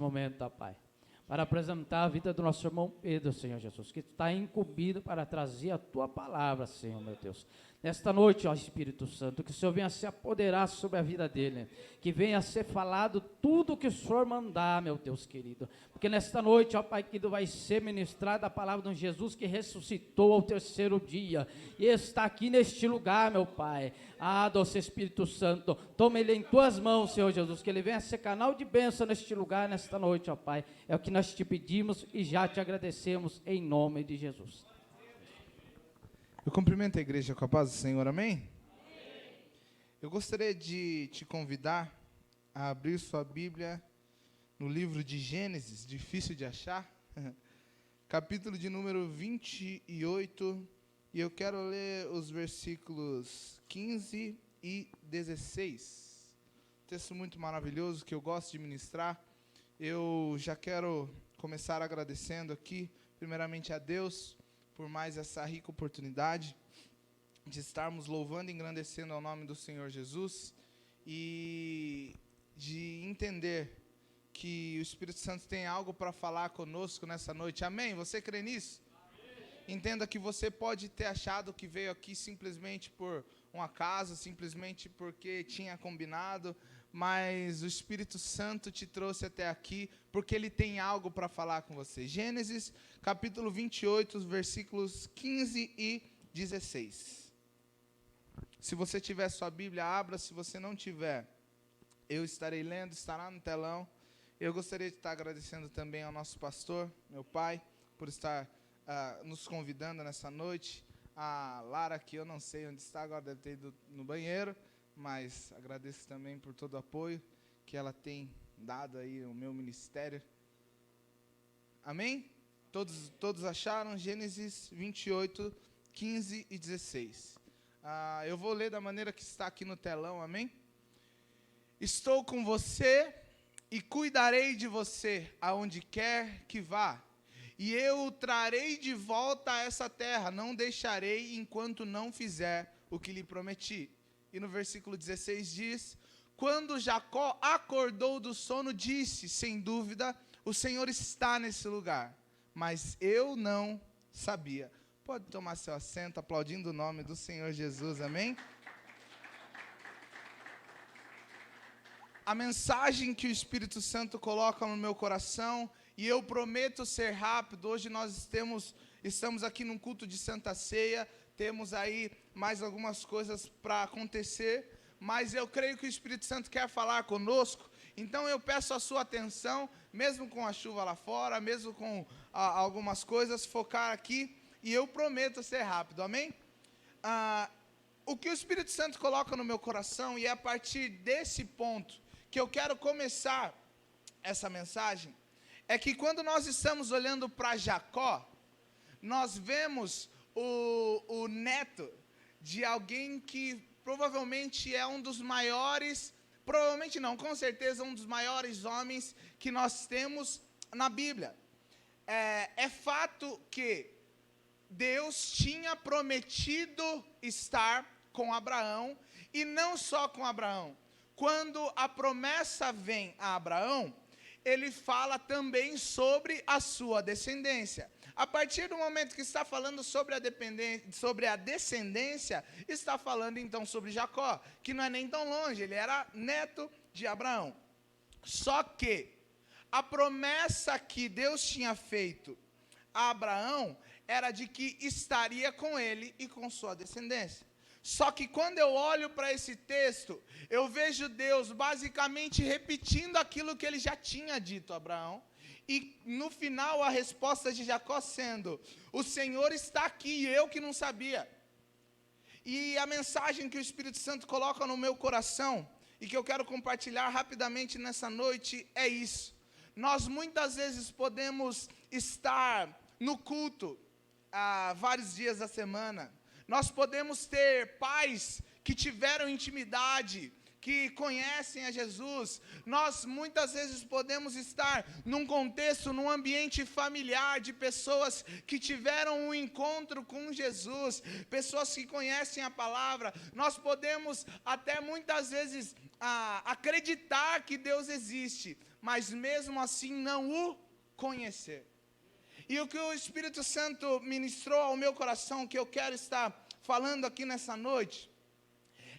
Momento, ó Pai, para apresentar a vida do nosso irmão Pedro, Senhor Jesus, que está incumbido para trazer a Tua palavra, Senhor, meu Deus. Nesta noite, ó Espírito Santo, que o Senhor venha se apoderar sobre a vida dele, que venha a ser falado tudo o que o Senhor mandar, meu Deus querido, porque nesta noite, ó Pai querido, vai ser ministrada a palavra de um Jesus que ressuscitou ao terceiro dia, e está aqui neste lugar, meu Pai. Doce Espírito Santo, toma ele em Tuas mãos, Senhor Jesus, que ele venha a ser canal de bênção neste lugar, nesta noite, ó Pai, é o que nós te pedimos e já te agradecemos, em nome de Jesus. Eu cumprimento a igreja com a paz do Senhor, amém? Eu gostaria de te convidar a abrir sua Bíblia no livro de Gênesis, difícil de achar, capítulo de número 28, e eu quero ler os versículos 15 e 16. Texto muito maravilhoso que eu gosto de ministrar. Eu já quero começar agradecendo aqui, primeiramente a Deus, por mais essa rica oportunidade de estarmos louvando e engrandecendo ao nome do Senhor Jesus e de entender que o Espírito Santo tem algo para falar conosco nessa noite. Amém? Você crê nisso? Amém. Entenda que você pode ter achado que veio aqui simplesmente por um acaso, simplesmente porque tinha combinado, mas o Espírito Santo te trouxe até aqui porque Ele tem algo para falar com você. Gênesis, capítulo 28, versículos 15 e 16. Se você tiver sua Bíblia, abra. Se você não tiver, eu estarei lendo, estará no telão. Eu gostaria de estar agradecendo também ao nosso pastor, meu pai, por estar nos convidando nessa noite. A Lara, que eu não sei onde está, agora deve ter ido no banheiro, mas agradeço também por todo o apoio que ela tem dado aí ao meu ministério. Amém? Todos acharam? Gênesis 28, 15 e 16. Eu vou ler da maneira que está aqui no telão, amém? Estou com você e cuidarei de você aonde quer que vá. E eu o trarei de volta a essa terra, não deixarei enquanto não fizer o que lhe prometi. E no versículo 16 diz: quando Jacó acordou do sono, disse, sem dúvida, o Senhor está nesse lugar, mas eu não sabia. Pode tomar seu assento, aplaudindo o nome do Senhor Jesus, amém? A mensagem que o Espírito Santo coloca no meu coração, e eu prometo ser rápido. Hoje nós estamos aqui num culto de Santa Ceia, temos aí mais algumas coisas para acontecer, mas eu creio que o Espírito Santo quer falar conosco, então eu peço a sua atenção, mesmo com a chuva lá fora, mesmo com algumas coisas, focar aqui, e eu prometo ser rápido, amém? O que o Espírito Santo coloca no meu coração, e é a partir desse ponto que eu quero começar essa mensagem, é que quando nós estamos olhando para Jacó, nós vemos o neto de alguém que provavelmente é um dos maiores, provavelmente não, com certeza um dos maiores homens que nós temos na Bíblia. É fato que Deus tinha prometido estar com Abraão, e não só com Abraão. Quando a promessa vem a Abraão, ele fala também sobre a sua descendência. A partir do momento que está falando sobre a descendência, está falando então sobre Jacó, que não é nem tão longe, ele era neto de Abraão. Só que a promessa que Deus tinha feito a Abraão era de que estaria com ele e com sua descendência. Só que quando eu olho para esse texto, eu vejo Deus basicamente repetindo aquilo que ele já tinha dito a Abraão, e no final a resposta de Jacó sendo: o Senhor está aqui, e eu que não sabia. E a mensagem que o Espírito Santo coloca no meu coração, e que eu quero compartilhar rapidamente nessa noite, é isso. Nós muitas vezes podemos estar no culto vários dias da semana. Nós podemos ter pais que tiveram intimidade, que conhecem a Jesus. Nós muitas vezes podemos estar num contexto, num ambiente familiar de pessoas que tiveram um encontro com Jesus, pessoas que conhecem a palavra. Nós podemos até muitas vezes acreditar que Deus existe, mas mesmo assim não o conhecer. E o que o Espírito Santo ministrou ao meu coração, que eu quero estar falando aqui nessa noite,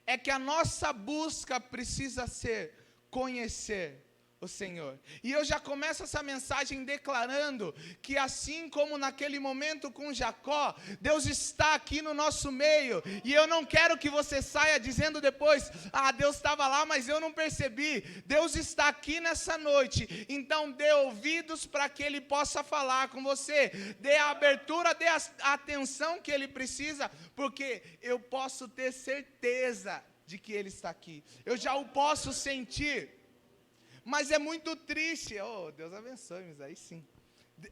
é que a nossa busca precisa ser conhecer o Senhor. E eu já começo essa mensagem declarando que assim como naquele momento com Jacó, Deus está aqui no nosso meio, e eu não quero que você saia dizendo depois, Deus estava lá, mas eu não percebi. Deus está aqui nessa noite, então dê ouvidos para que Ele possa falar com você, dê a abertura, dê a atenção que Ele precisa, porque eu posso ter certeza de que Ele está aqui, eu já o posso sentir. Mas é muito triste, Deus abençoe, mas aí sim.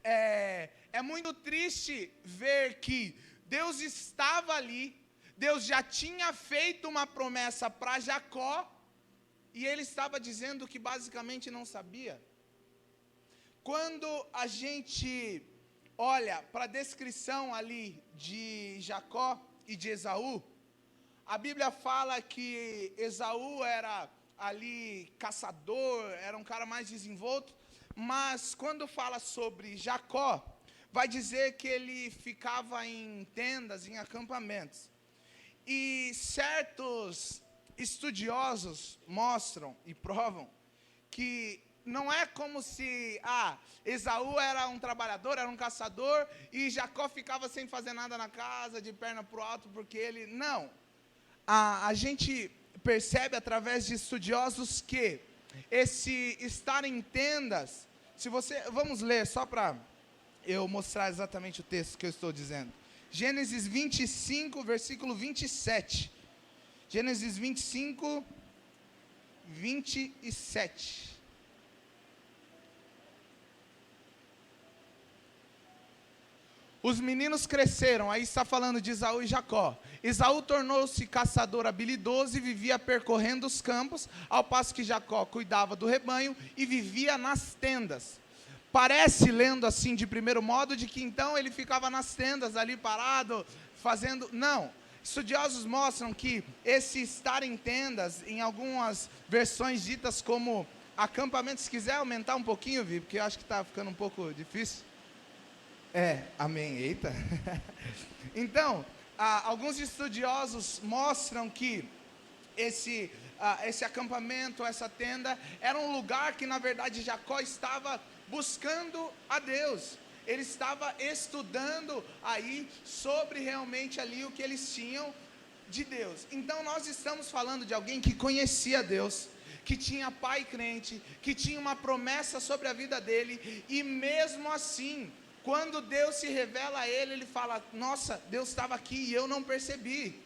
É muito triste ver que Deus estava ali, Deus já tinha feito uma promessa para Jacó, e ele estava dizendo que basicamente não sabia. Quando a gente olha para a descrição ali de Jacó e de Esaú, a Bíblia fala que Esaú era ali caçador, era um cara mais desenvolto, mas quando fala sobre Jacó, vai dizer que ele ficava em tendas, em acampamentos. E certos estudiosos mostram e provam que não é como se Esaú era um trabalhador, era um caçador, e Jacó ficava sem fazer nada na casa, de perna para o alto, porque ele... Não. A gente percebe através de estudiosos que esse estar em tendas, vamos ler só para eu mostrar exatamente o texto que eu estou dizendo. Gênesis 25, versículo 27. Gênesis 25, 27. Os meninos cresceram, aí está falando de Esaú e Jacó. Esaú tornou-se caçador habilidoso e vivia percorrendo os campos, ao passo que Jacó cuidava do rebanho e vivia nas tendas. Parece, lendo assim de primeiro modo, de que então ele ficava nas tendas ali parado, fazendo... Não, estudiosos mostram que esse estar em tendas, em algumas versões ditas como acampamento, se quiser aumentar um pouquinho, Vi, porque eu acho que está ficando um pouco difícil. Amém, eita. Então, alguns estudiosos mostram que esse acampamento, essa tenda, era um lugar que na verdade Jacó estava buscando a Deus. Ele estava estudando aí sobre realmente ali o que eles tinham de Deus. Então nós estamos falando de alguém que conhecia Deus, que tinha pai crente, que tinha uma promessa sobre a vida dele, e mesmo assim, quando Deus se revela a ele, ele fala, nossa, Deus estava aqui e eu não percebi.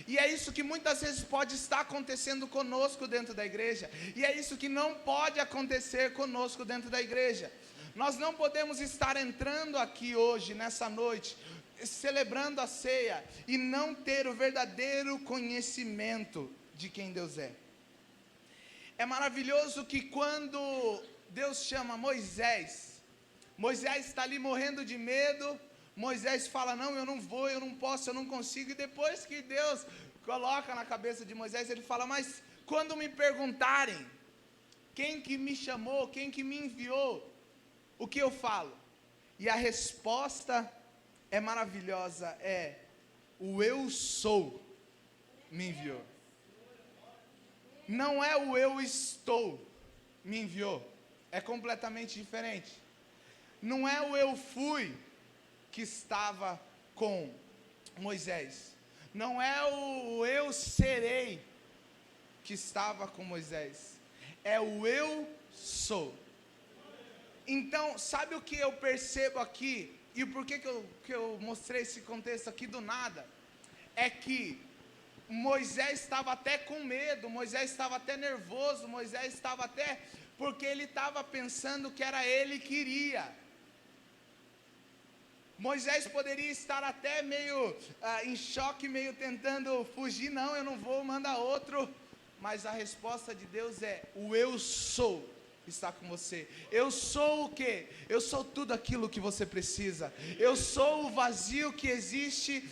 E é isso que muitas vezes pode estar acontecendo conosco dentro da igreja, e é isso que não pode acontecer conosco dentro da igreja. Nós não podemos estar entrando aqui hoje, nessa noite, celebrando a ceia, e não ter o verdadeiro conhecimento de quem Deus é. É maravilhoso que quando Deus chama Moisés está ali morrendo de medo. Moisés fala, não, eu não vou, eu não posso, eu não consigo. E depois que Deus coloca na cabeça de Moisés, ele fala, mas quando me perguntarem quem que me chamou, quem que me enviou, o que eu falo? E a resposta é maravilhosa, o eu sou me enviou. Não é o eu estou me enviou, é completamente diferente. Não é o eu fui que estava com Moisés. Não é o eu serei que estava com Moisés. É o eu sou. Então, sabe o que eu percebo aqui? E por que eu mostrei esse contexto aqui do nada? É que Moisés estava até com medo, Moisés estava até nervoso, Moisés estava até... porque ele estava pensando que era ele que iria. Moisés poderia estar até meio em choque, meio tentando fugir. Não, eu não vou, manda outro. Mas a resposta de Deus é, o eu sou está com você. Eu sou o quê? Eu sou tudo aquilo que você precisa. Eu sou o vazio que existe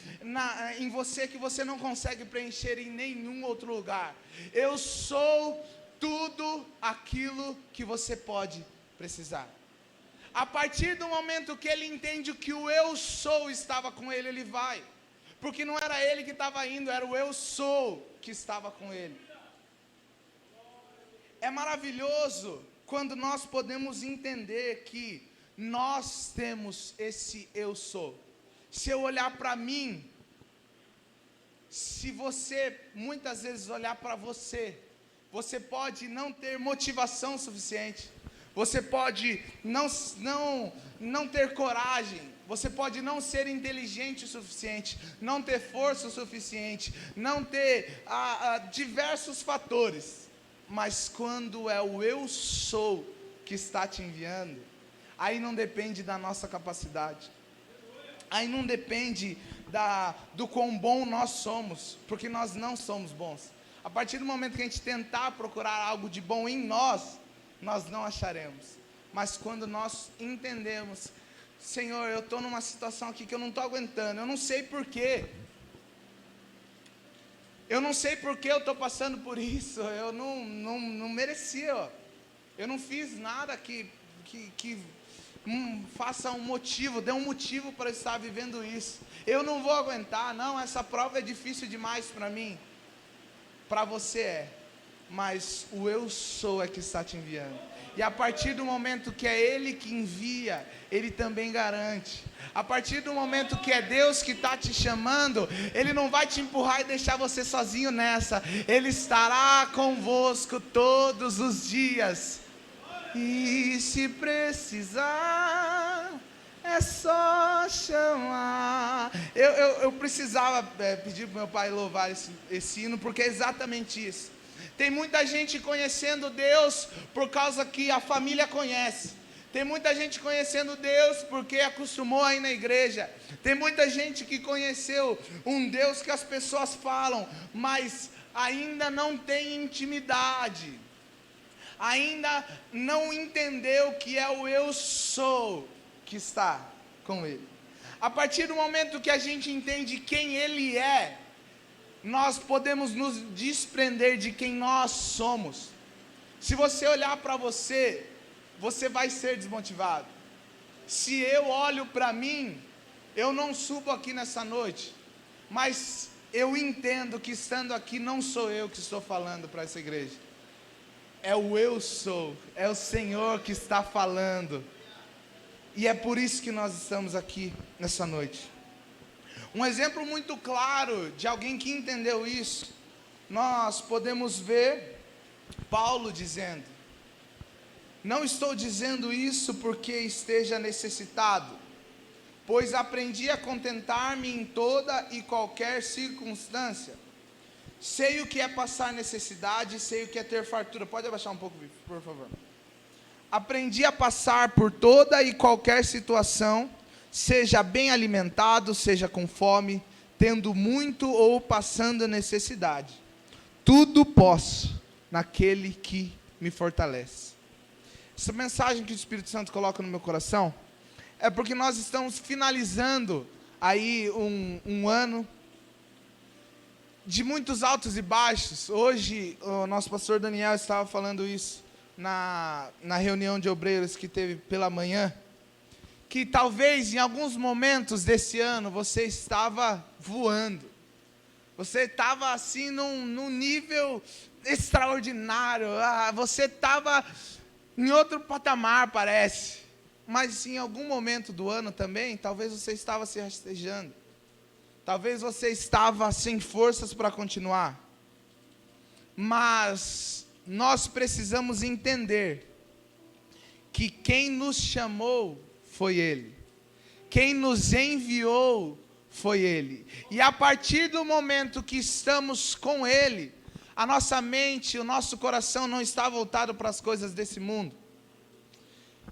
em você, que você não consegue preencher em nenhum outro lugar. Eu sou tudo aquilo que você pode precisar. A partir do momento que ele entende que o eu sou estava com ele, ele vai. Porque não era ele que estava indo, era o eu sou que estava com ele. É maravilhoso quando nós podemos entender que nós temos esse eu sou. Se eu olhar para mim, se você muitas vezes olhar para você, você pode não ter motivação suficiente, você pode não ter coragem, você pode não ser inteligente o suficiente, não ter força o suficiente, não ter diversos fatores. Mas quando é o eu sou que está te enviando, aí não depende da nossa capacidade, aí não depende do quão bom nós somos, porque nós não somos bons. A partir do momento que a gente tentar procurar algo de bom em nós, nós não acharemos. Mas quando nós entendemos, Senhor, eu estou numa situação aqui que eu não estou aguentando, eu não sei porquê. Eu não sei porque eu estou passando por isso, eu não merecia, ó. Eu não fiz nada que faça um motivo, dê um motivo para estar vivendo isso. Eu não vou aguentar, não, essa prova é difícil demais para mim. Para você é, mas o eu sou é que está te enviando. E a partir do momento que é Ele que envia, Ele também garante. A partir do momento que é Deus que está te chamando, Ele não vai te empurrar e deixar você sozinho nessa. Ele estará convosco todos os dias. E se precisar, é só chamar. Eu precisava pedir para meu pai louvar esse hino, porque é exatamente isso. Tem muita gente conhecendo Deus por causa que a família conhece. Tem muita gente conhecendo Deus porque acostumou a ir na igreja. Tem muita gente que conheceu um Deus que as pessoas falam, mas ainda não tem intimidade. Ainda não entendeu que é o eu sou que está com ele. A partir do momento que a gente entende quem ele é, nós podemos nos desprender de quem nós somos. Se você olhar para você, você vai ser desmotivado. Se eu olho para mim, eu não subo aqui nessa noite, mas eu entendo que estando aqui não sou eu que estou falando para essa igreja. É o eu sou, é o Senhor que está falando. E é por isso que nós estamos aqui nessa noite. Um exemplo muito claro de alguém que entendeu isso, nós podemos ver Paulo dizendo: não estou dizendo isso porque esteja necessitado, pois aprendi a contentar-me em toda e qualquer circunstância. Sei o que é passar necessidade, sei o que é ter fartura. Pode abaixar um pouco, por favor. Aprendi a passar por toda e qualquer situação, seja bem alimentado, seja com fome, tendo muito ou passando necessidade. Tudo posso naquele que me fortalece. Essa mensagem que o Espírito Santo coloca no meu coração é porque nós estamos finalizando aí um ano de muitos altos e baixos. Hoje o nosso pastor Daniel estava falando isso na reunião de obreiros que teve pela manhã, que talvez em alguns momentos desse ano você estava voando, você estava assim num nível extraordinário, você estava em outro patamar, parece, mas em algum momento do ano também, talvez você estava se rastejando, talvez você estava sem forças para continuar, mas nós precisamos entender que quem nos chamou foi Ele, quem nos enviou foi Ele, e a partir do momento que estamos com Ele, a nossa mente, o nosso coração não está voltado para as coisas desse mundo.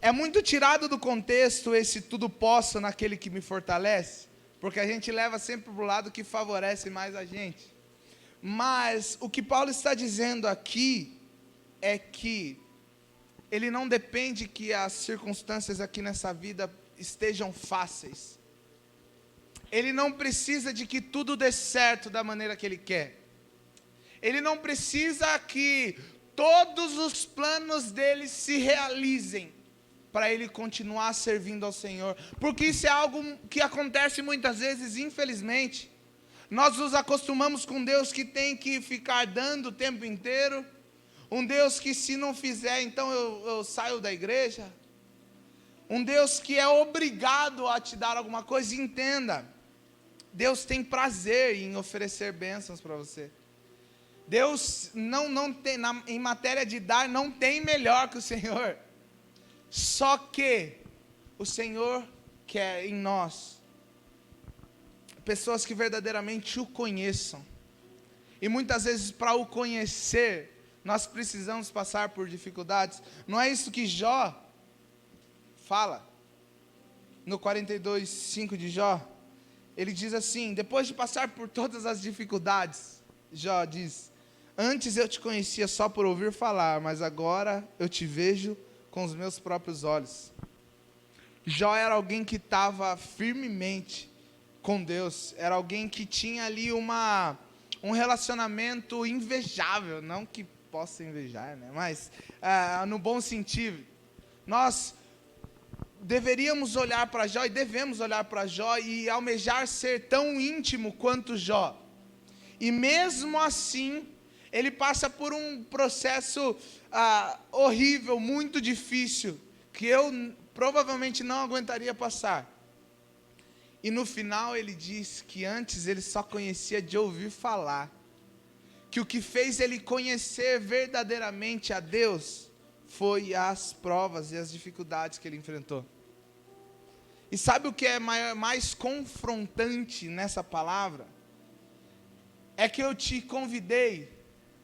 É muito tirado do contexto esse tudo posso naquele que me fortalece, porque a gente leva sempre para o lado que favorece mais a gente. Mas o que Paulo está dizendo aqui é que ele não depende que as circunstâncias aqui nessa vida estejam fáceis. Ele não precisa de que tudo dê certo da maneira que ele quer. Ele não precisa que todos os planos dele se realizem, para ele continuar servindo ao Senhor. Porque isso é algo que acontece muitas vezes, infelizmente. Nós nos acostumamos com Deus que tem que ficar dando o tempo inteiro. Um Deus que, se não fizer, então eu saio da igreja. Um Deus que é obrigado a te dar alguma coisa. Entenda, Deus tem prazer em oferecer bênçãos para você. Deus não tem, em matéria de dar, não tem melhor que o Senhor. Só que o Senhor quer em nós pessoas que verdadeiramente o conheçam. E muitas vezes, para o conhecer, nós precisamos passar por dificuldades. Não é isso que Jó fala no 42:5 de Jó? Ele diz assim: depois de passar por todas as dificuldades, Jó diz: antes eu te conhecia só por ouvir falar, mas agora eu te vejo com os meus próprios olhos. Jó era alguém que estava firmemente com Deus, era alguém que tinha ali um relacionamento invejável, não que possa invejar, né? Mas no bom sentido. Nós deveríamos olhar para Jó e devemos olhar para Jó e almejar ser tão íntimo quanto Jó. E mesmo assim, ele passa por um processo horrível, muito difícil, que eu provavelmente não aguentaria passar. E no final ele diz que antes ele só conhecia de ouvir falar, que o que fez ele conhecer verdadeiramente a Deus foi as provas e as dificuldades que ele enfrentou. E sabe o que é mais confrontante nessa palavra? É que eu te convidei,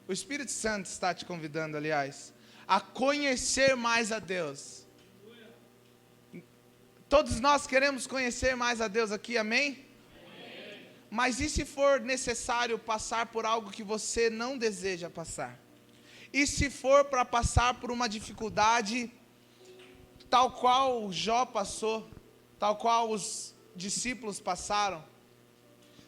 o Espírito Santo está te convidando, aliás, a conhecer mais a Deus. Todos nós queremos conhecer mais a Deus aqui, amém? Amém. Mas e se for necessário passar por algo que você não deseja passar? E se for para passar por uma dificuldade tal qual Jó passou, tal qual os discípulos passaram?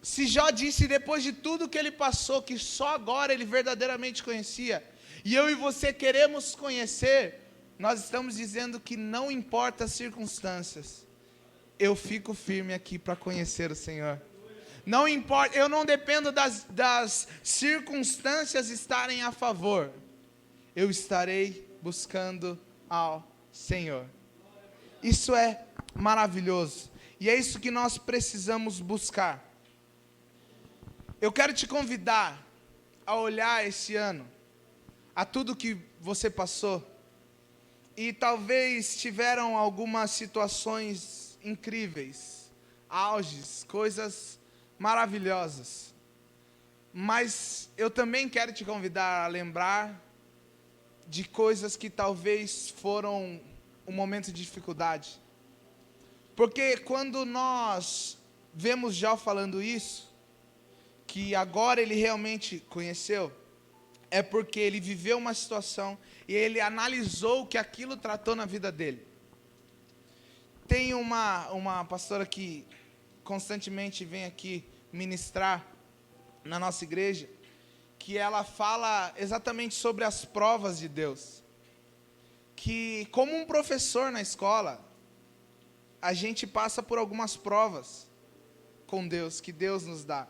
Se Jó disse depois de tudo que ele passou, que só agora ele verdadeiramente conhecia, e eu e você queremos conhecer, nós estamos dizendo que não importa as circunstâncias, eu fico firme aqui para conhecer o Senhor. Não importa, eu não dependo das circunstâncias estarem a favor, eu estarei buscando ao Senhor. Isso é maravilhoso, e é isso que nós precisamos buscar. Eu quero te convidar a olhar esse ano, a tudo que você passou, e talvez tiveram algumas situações incríveis, auges, coisas maravilhosas. Mas eu também quero te convidar a lembrar de coisas que talvez foram um momento de dificuldade. Porque quando nós vemos Jó falando isso, que agora ele realmente conheceu, é porque ele viveu uma situação e ele analisou o que aquilo tratou na vida dele. Tem uma pastora que constantemente vem aqui ministrar na nossa igreja, que ela fala exatamente sobre as provas de Deus. Que como um professor na escola, a gente passa por algumas provas com Deus, que Deus nos dá.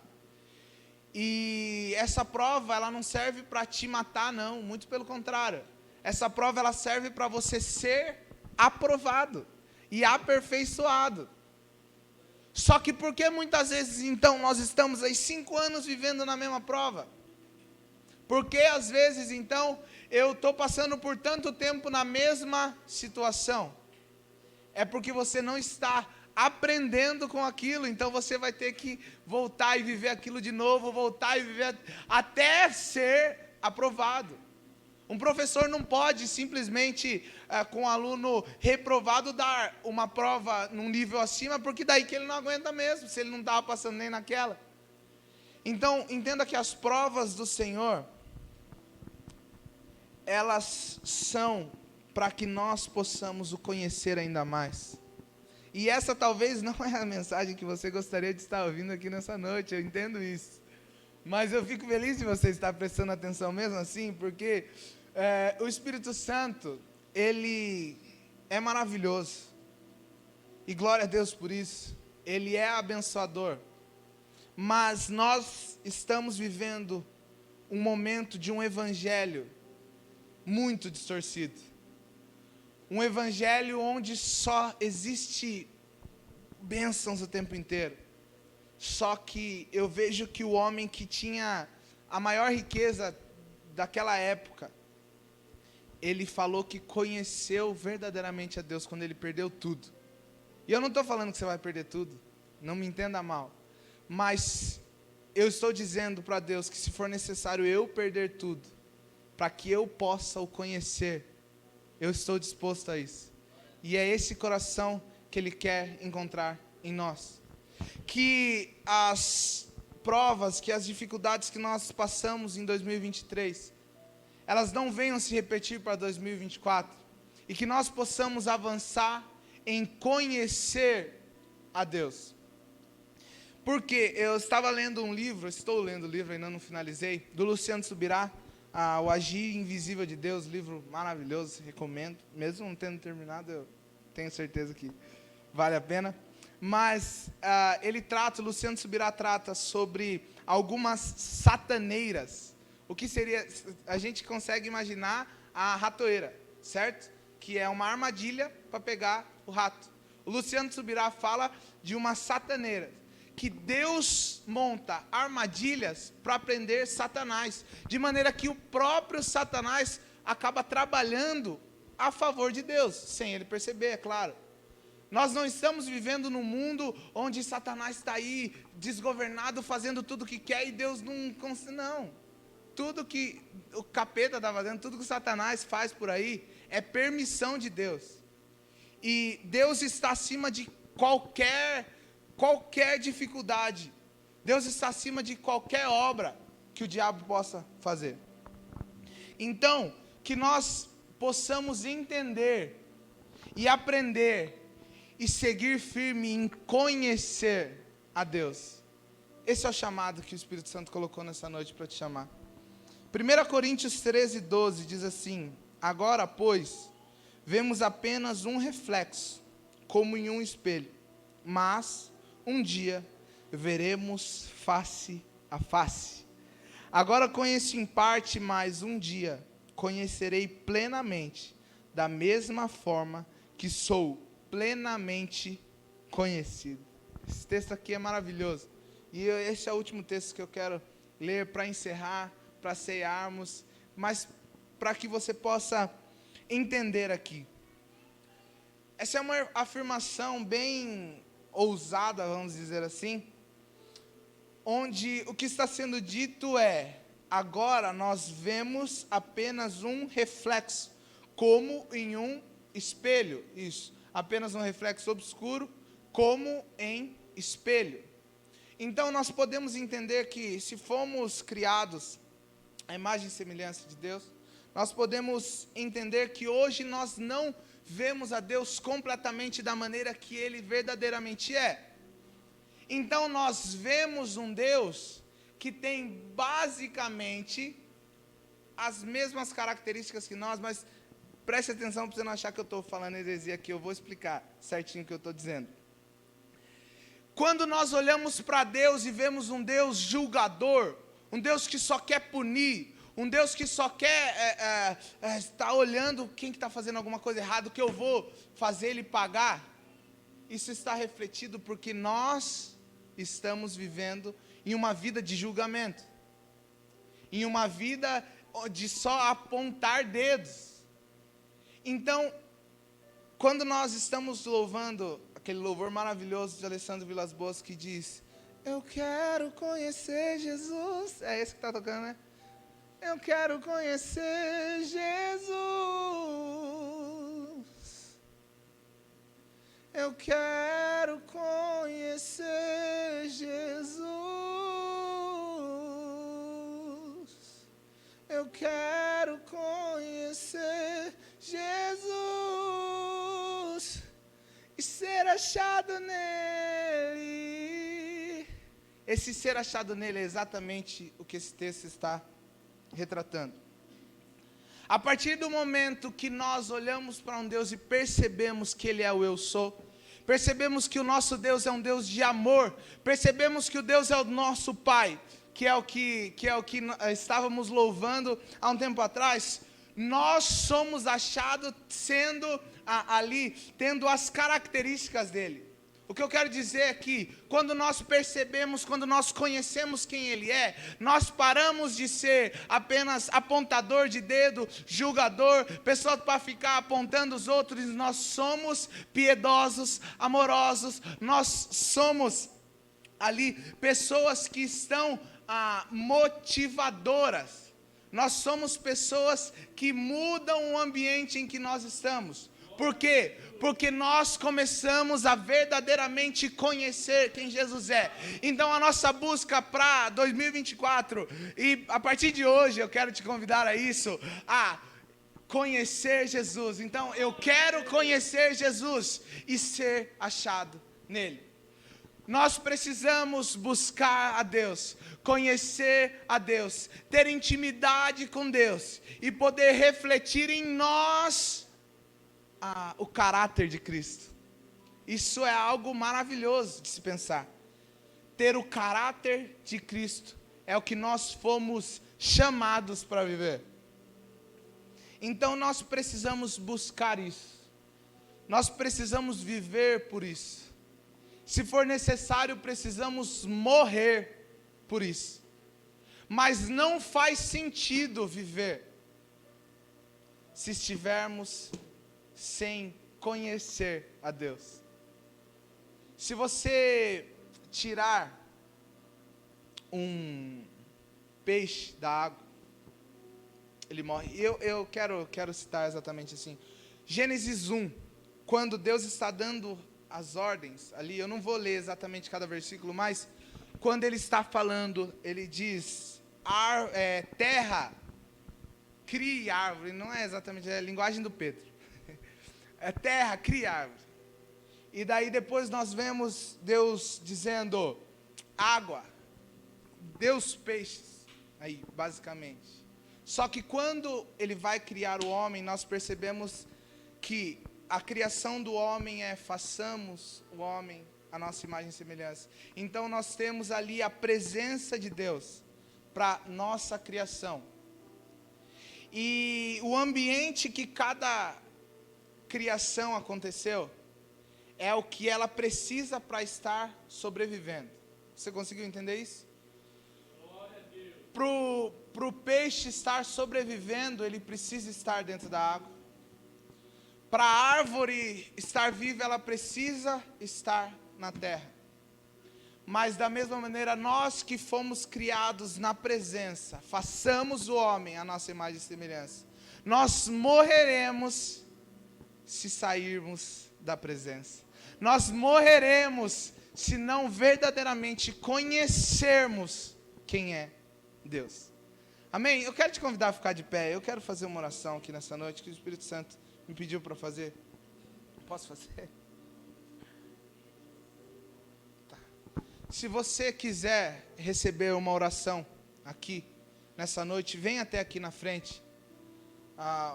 E essa prova, ela não serve para te matar, não, muito pelo contrário. Essa prova, ela serve para você ser aprovado e aperfeiçoado. Só que por que muitas vezes, então, nós estamos aí 5 anos vivendo na mesma prova? Porque às vezes, então, eu estou passando por tanto tempo na mesma situação? É porque você não está aprendendo com aquilo, então você vai ter que voltar e viver aquilo de novo, voltar e viver até ser aprovado. Um professor não pode simplesmente, com um aluno reprovado, dar uma prova num nível acima, porque daí que ele não aguenta mesmo, se ele não estava passando nem naquela. Então, entenda que as provas do Senhor, elas são para que nós possamos o conhecer ainda mais. E essa talvez não é a mensagem que você gostaria de estar ouvindo aqui nessa noite, eu entendo isso. Mas eu fico feliz de você estar prestando atenção mesmo assim, porque O Espírito Santo, ele é maravilhoso. E glória a Deus por isso. Ele é abençoador. Mas nós estamos vivendo um momento de um evangelho muito distorcido. Um evangelho onde só existe bênçãos o tempo inteiro. Só que eu vejo que o homem que tinha a maior riqueza daquela época, ele falou que conheceu verdadeiramente a Deus quando ele perdeu tudo. E eu não estou falando que você vai perder tudo, não me entenda mal. Mas eu estou dizendo para Deus que se for necessário eu perder tudo, para que eu possa o conhecer, eu estou disposto a isso. E é esse coração que Ele quer encontrar em nós. Que as provas, que as dificuldades que nós passamos em 2023, elas não venham se repetir para 2024. E que nós possamos avançar em conhecer a Deus. Porque eu estava lendo um livro, estou lendo o livro, ainda não finalizei, do Luciano Subirá, O Agir Invisível de Deus, livro maravilhoso, recomendo. Mesmo não tendo terminado, eu tenho certeza que vale a pena. Mas o Luciano Subirá trata sobre algumas sataneiras. O que seria, a gente consegue imaginar a ratoeira, certo? Que é uma armadilha para pegar o rato. O Luciano Subirá fala de uma sataneira, que Deus monta armadilhas para prender Satanás, de maneira que o próprio Satanás acaba trabalhando a favor de Deus, sem ele perceber, é claro. Nós não estamos vivendo num mundo onde Satanás está aí, desgovernado, fazendo tudo o que quer e Deus não. Tudo que o capeta está fazendo, tudo que o Satanás faz por aí, é permissão de Deus. E Deus está acima de qualquer dificuldade. Deus está acima de qualquer obra que o diabo possa fazer. Então, que nós possamos entender e aprender e seguir firme em conhecer a Deus. Esse é o chamado que o Espírito Santo colocou nessa noite para te chamar. 1 Coríntios 13:12 diz assim: agora, pois, vemos apenas um reflexo, como em um espelho, mas um dia veremos face a face. Agora conheço em parte, mas um dia conhecerei plenamente, da mesma forma que sou plenamente conhecido. Esse texto aqui é maravilhoso. E esse é o último texto que eu quero ler para encerrar, para cearmos, mas para que você possa entender aqui. Essa é uma afirmação bem ousada, vamos dizer assim, onde o que está sendo dito é: agora nós vemos apenas um reflexo, como em um espelho. Isso, apenas um reflexo obscuro, como em espelho. Então nós podemos entender que se fomos criados à imagem e semelhança de Deus, nós podemos entender que hoje nós não vemos a Deus completamente da maneira que Ele verdadeiramente é. Então nós vemos um Deus que tem basicamente as mesmas características que nós, mas preste atenção para você não achar que eu estou falando heresia aqui, eu vou explicar certinho o que eu estou dizendo. Quando nós olhamos para Deus e vemos um Deus julgador, um Deus que só quer punir, um Deus que só quer estar olhando quem está fazendo alguma coisa errada, o que eu vou fazer ele pagar, isso está refletido porque nós estamos vivendo em uma vida de julgamento, em uma vida de só apontar dedos. Então, quando nós estamos louvando aquele louvor maravilhoso de Alessandro Vilas Boas que diz: eu quero conhecer Jesus. É esse que está tocando, né? Eu quero conhecer Jesus. Eu quero conhecer Jesus. Eu quero conhecer Jesus e ser achado nele. Esse ser achado nele é exatamente o que esse texto está retratando. A partir do momento que nós olhamos para um Deus e percebemos que Ele é o eu sou, percebemos que o nosso Deus é um Deus de amor, percebemos que o Deus é o nosso Pai, que é o que estávamos louvando há um tempo atrás, nós somos achados sendo ali, tendo as características dele. O que eu quero dizer é que, quando nós percebemos, quando nós conhecemos quem Ele é, nós paramos de ser apenas apontador de dedo, julgador, pessoa para ficar apontando os outros. Nós somos piedosos, amorosos, nós somos ali pessoas que estão motivadoras. Nós somos pessoas que mudam o ambiente em que nós estamos. Por quê? Porque nós começamos a verdadeiramente conhecer quem Jesus é. Então a nossa busca para 2024, e a partir de hoje eu quero te convidar a isso, a conhecer Jesus. Então eu quero conhecer Jesus e ser achado nele. Nós precisamos buscar a Deus, conhecer a Deus, ter intimidade com Deus e poder refletir em nós o caráter de Cristo. Isso é algo maravilhoso de se pensar. Ter o caráter de Cristo é o que nós fomos chamados para viver. Então nós precisamos buscar isso. Nós precisamos viver por isso. Se for necessário, precisamos morrer por isso. Mas não faz sentido viver se estivermos sem conhecer a Deus. Se você tirar um peixe da água, ele morre. Eu quero citar exatamente assim. Gênesis 1, quando Deus está dando as ordens ali, eu não vou ler exatamente cada versículo, mas quando ele está falando, ele diz, terra, crie árvore, não é exatamente, é a linguagem do Pedro. É terra, crie árvore. E daí depois nós vemos Deus dizendo, água, Deus peixes, aí basicamente. Só que quando ele vai criar o homem, nós percebemos que a criação do homem façamos o homem a nossa imagem e semelhança. Então nós temos ali a presença de Deus para nossa criação. E o ambiente que cada criação aconteceu é o que ela precisa para estar sobrevivendo. Você conseguiu entender isso? Para o peixe estar sobrevivendo, ele precisa estar dentro da água. Para a árvore estar viva, ela precisa estar na terra. Mas da mesma maneira, nós que fomos criados na presença, façamos o homem a nossa imagem e semelhança. Nós morreremos se sairmos da presença. Nós morreremos se não verdadeiramente conhecermos quem é Deus. Amém? Eu quero te convidar a ficar de pé. Eu quero fazer uma oração aqui nessa noite que o Espírito Santo me pediu para fazer. Posso fazer? Tá. Se você quiser receber uma oração aqui nessa noite, vem até aqui na frente.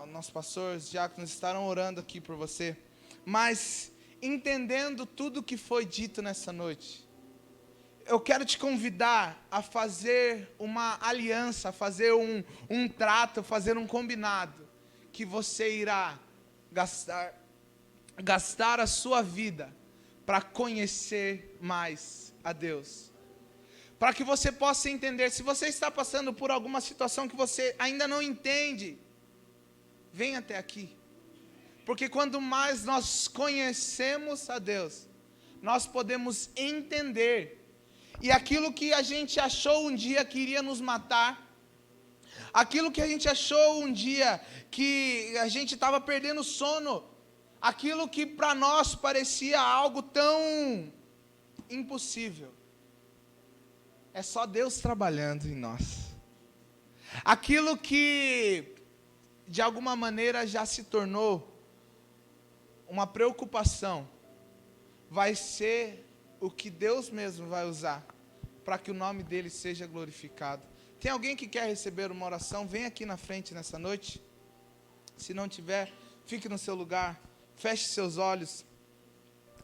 Nossos pastores, diáconos estarão orando aqui por você. Mas entendendo tudo que foi dito nessa noite, eu quero te convidar a fazer uma aliança, a fazer um trato, fazer um combinado, que você irá gastar a sua vida para conhecer mais a Deus. Para que você possa entender, se você está passando por alguma situação que você ainda não entende, vem até aqui. Porque quanto mais nós conhecemos a Deus, nós podemos entender. E aquilo que a gente achou um dia que iria nos matar, aquilo que a gente achou um dia que a gente estava perdendo sono, aquilo que para nós parecia algo tão impossível, é só Deus trabalhando em nós. Aquilo que de alguma maneira já se tornou uma preocupação, vai ser o que Deus mesmo vai usar para que o nome dele seja glorificado. Tem alguém que quer receber uma oração? Vem aqui na frente nessa noite. Se não tiver, fique no seu lugar, feche seus olhos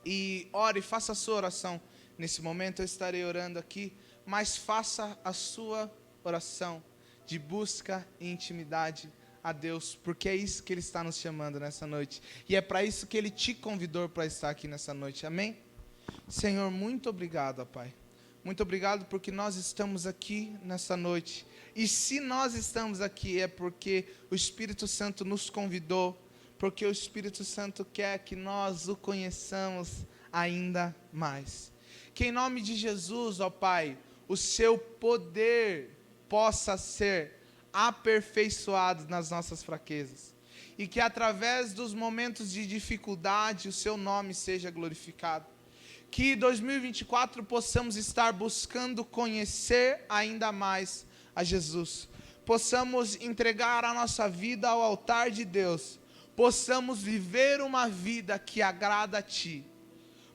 e ore, faça a sua oração. Nesse momento eu estarei orando aqui, mas faça a sua oração de busca e intimidade a Deus, porque é isso que Ele está nos chamando nessa noite. E é para isso que Ele te convidou para estar aqui nessa noite, amém? Senhor, muito obrigado, Pai. Muito obrigado porque nós estamos aqui nessa noite. E se nós estamos aqui é porque o Espírito Santo nos convidou, porque o Espírito Santo quer que nós o conheçamos ainda mais. Que em nome de Jesus, ó Pai, o seu poder possa ser aperfeiçoado nas nossas fraquezas. E que através dos momentos de dificuldade o seu nome seja glorificado. Que em 2024 possamos estar buscando conhecer ainda mais a Jesus. Possamos entregar a nossa vida ao altar de Deus. Possamos viver uma vida que agrada a Ti.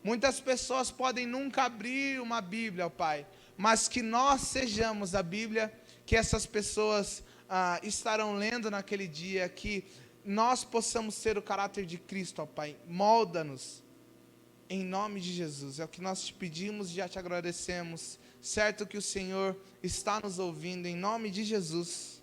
Muitas pessoas podem nunca abrir uma Bíblia, ó Pai, mas que nós sejamos a Bíblia que essas pessoas estarão lendo naquele dia, que nós possamos ser o caráter de Cristo, ó Pai. Molda-nos, em nome de Jesus. É o que nós te pedimos e já te agradecemos. Certo que o Senhor está nos ouvindo, em nome de Jesus.